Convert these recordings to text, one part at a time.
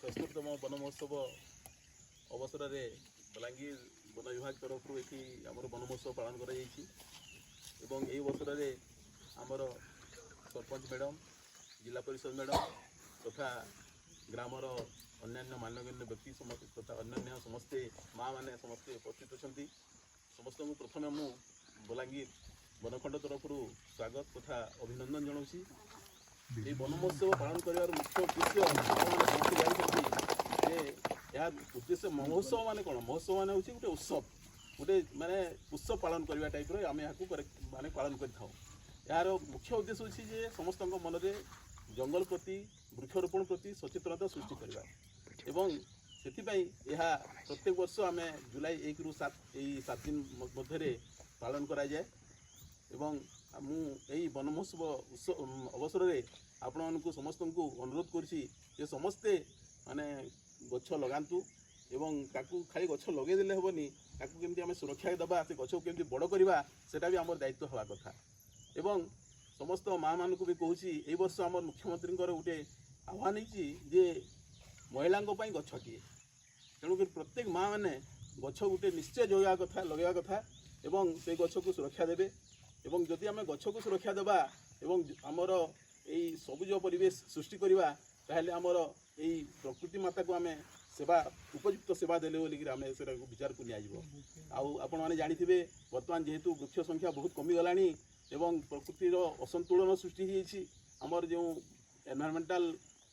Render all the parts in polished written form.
76तम one महोत्सव अवसर में बलांगीर वन विभाग तरफ ये आमर वन महोत्सव पालन कर अवसर में आमर सरपंच मैडम जिला परिषद मैडम तथा ग्रामर अन्य मान्यगण्य व्यक्ति तथा अन्य समस्ते माँ मैंने समस्ते उपस्थित अच्छा समस्त को प्रथम मु बलांगीर वनखंड तरफ स्वागत तथा अभिनंदन जनाऊँगी। ये वन महोत्सव पालन कर मुख्य उद्देश्य उद्देश्य महोत्सव मान कौन महोत्सव मान हूँ गोटे उत्सव गोटे माने उत्सव पालन करने टाइप आम यहाँ माने पालन कर यार मुख्य उद्देश्य होची समस्त मन में जंगल प्रति वृक्षरोपण प्रति सचेतनता सृष्टि करवा एवं से प्रत्येक वर्ष आम जुलाई 1 ରୁ 7 यही 7 दिन मध्य पालन करा जाए एवं यही वन महोत्सव अवसर में आपण मानक समस्त को अनुरोध कर समस्ते माने गछ लगातु एवं ताकू खाली गछ लगेदेले हेनी ताकू केमती आम सुरक्षा देवा से गछ केमती बड़ करवा सेटा भी आम दायित्व हवा कथा एवं समस्त माँ मान भी कहूँ ये वर्ष आम मुख्यमंत्री गोटे आह्वान जे महिला गछटिए तेणुक प्रत्येक माँ मैंने गछ गोटे निश्चय जोगा कथा लगेवा कथा एवं से गछ को सुरक्षा देवे एवं जदि आम गछ को सुरक्षा देवा एवं आमर यही सबुज परिवेश सृष्टि करवा ताहले आमर यही प्रकृति माता को आम सेवा उपयुक्त सेवा देले बोलिक आम से विचार को निया जानिथिबे वर्तमान जेहेतु वृक्ष संख्या बहुत कमिगला एवं प्रकृतिर असंतुलन सृष्टि होती आमर जो एनवायरमेंटल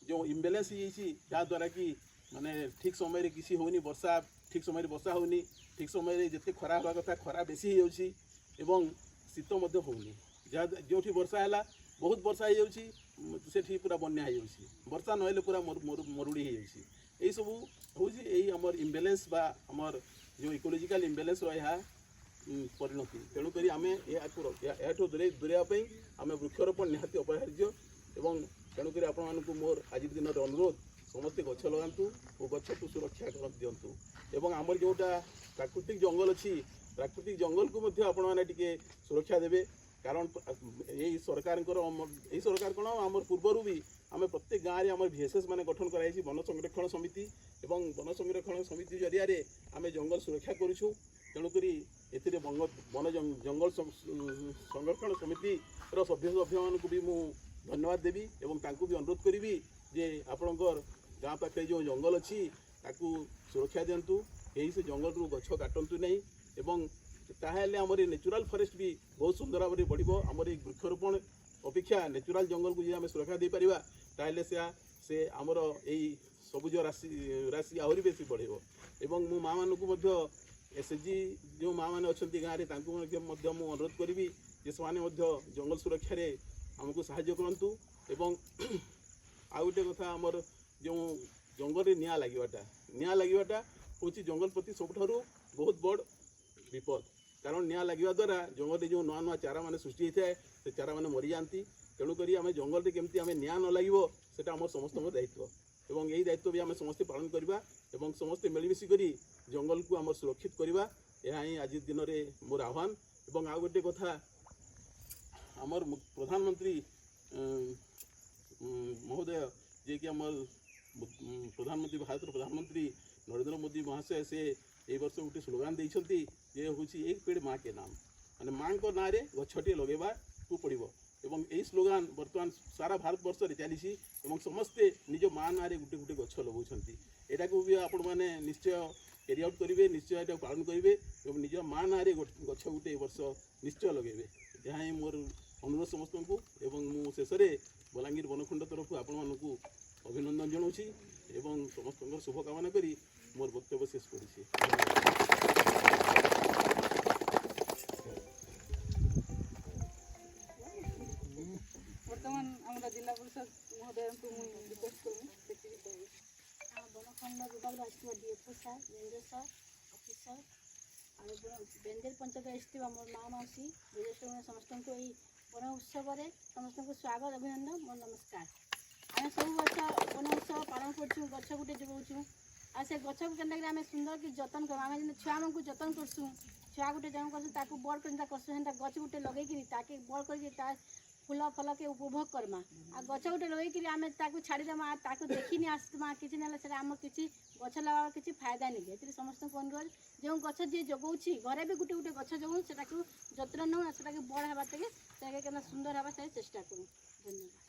जो इम्बेलेंस होद्वारा कि माने ठीक समय किसी होनी वर्षा ठीक समय वर्षा होनी ठीक समय जिते खरा हवा कथा खरा बेसी हो शीत होनी जहाँ जो वर्षा है बहुत वर्षा हो पूरा बन्या हो वर्षा नहले पूरा मरुड़ी हो सब हूँ यही आमर इम्बेलेंस बा आमर जो इकोलोजिकल इम्बेलेंस रहा परिणति तेणुक आम यू दूरेवाई आम वृक्षरोपण निहाती अपरिहार्य एवं तेणुक आपण मोर आज दिन अनुरोध समस्ते गछ लगातु और गछ को सुरक्षा दिंतु एवं आमर जोटा प्राकृतिक जंगल अच्छी प्राकृतिक जंगल को आपण मैंने सुरक्षा देवे कारण यही सरकार कौन आम पूर्वर भी आम प्रत्येक गाँव में आम VSS मान गठन कराई वन संरक्षण समिति एवं वन संरक्षण समिति जरिया आम जंगल सुरक्षा करूँ तेणुक वन जंगल संरक्षण समिति सभ्य मान भी मुझे धन्यवाद देवी एवं तांकु भी अनुरोध करी जे आपणकर गाँ पाखे जो जंगल अच्छी ताकू सुरक्षा दिंतु यही से जंगल रू गछ काटंतु नहीं एवं ताहेले आमर नेचुरल फॉरेस्ट भी बहुत सुंदर भाव में बढ़िबो आमर वृक्षरोपण अपेक्षा नेचुरल जंगल को आम सुरक्षा दे पारिबा ताहेले से आमर यही सबुज राशि आहरी बेसी बढ़ेबो एवं मो माँ मानकु मध्य SHG जो माँ मैंने अच्छा गाँव में अनुरोध करी जे से जंगल सुरक्षा रे आमको साहाय्य करंतु एवं आ गोटे कथा आमर जो जंगल निया लगे हूँ जंगल प्रति सबुठारु बहुत बड़ विपद कारण निया लगे द्वारा जंगल जो नुआ नुआ चारा मान सृष्टि होता है से चारा मैंने मरी जाती तेणुक आम जंगल में केमती आम निया न लगे से आम समस्त दायित्व एवं यही दायित्व भी आम समस्ते पालन करवा एवं समस्ते मिलमिशि करी जंगल को आम सुरक्षित करवा यह ही आज दिन में मोर आह्वान एवं आ गोटे कथा आमर प्रधानमंत्री महोदय जे कि आमर प्रधानमंत्री भारत प्रधानमंत्री नरेंद्र मोदी महाशय से ये वर्ष गोटे स्लोगान देइछंती जे हूँ एक पेड़ माँ के नाम माने माँ को ना रे गछटे लगेबा को पड़ो एवं यही स्लोगान वर्तमान सारा भारत वर्ष में चली समस्ते निज माँ ना रे गोटे गोटे गछ लगाउछंती एटा को भी आपण माने निश्चय कैरी आउट करेंगे निश्चय एटा पालन करेंगे एवं निज माँ ना रे गछ गोटे वर्ष निश्चय लगेबे यहाँ ही मोर अनुरोध समस्त को एवं मु शेष बलांगीर वनखंड तरफ आपण मानकु अभिनंदन जनाऊँगी एवं समस्त शुभकामना करी मोर वक्तव्य शेष करुँची। बर्तमान आम जिला परिषद महोदय को रिक्वेस्ट करूँ वनखंड विभाग आसो DFO सार रेंजर सार ऑफिसर और बेंदेल पंचायत आसो आम माँ मौसी समस्त को यही वन उत्सव समस्त को स्वागत अभिनंदन मोर नमस्कार। आम सब वर्ष वन उत्सव पालन करूँ गछ गुटे जगाऊँ आ से गछ को केन्ता सुंदर कि जतन कर आम छुआ मान को जतन करसूँ छुआ गुटे जन करसूँ बड़ कर करसूँ गछ गुटे लगे ताकि बड़ कर फूल फल के उपभोग करमा आ गछ गोटे लगे आम छाड़देमा ताकू देखनी आसमा किसी ना आम किसी गछ लगा किसी फायदा नहीं है समस्त अनुरोध जो गछ जी जगाऊँगी घरे भी गोटे गोटे गछ जगाऊँ से जत्न नौ से बड़ हवा तक सुंदर हवा चेष्टा करूँ। धन्यवाद।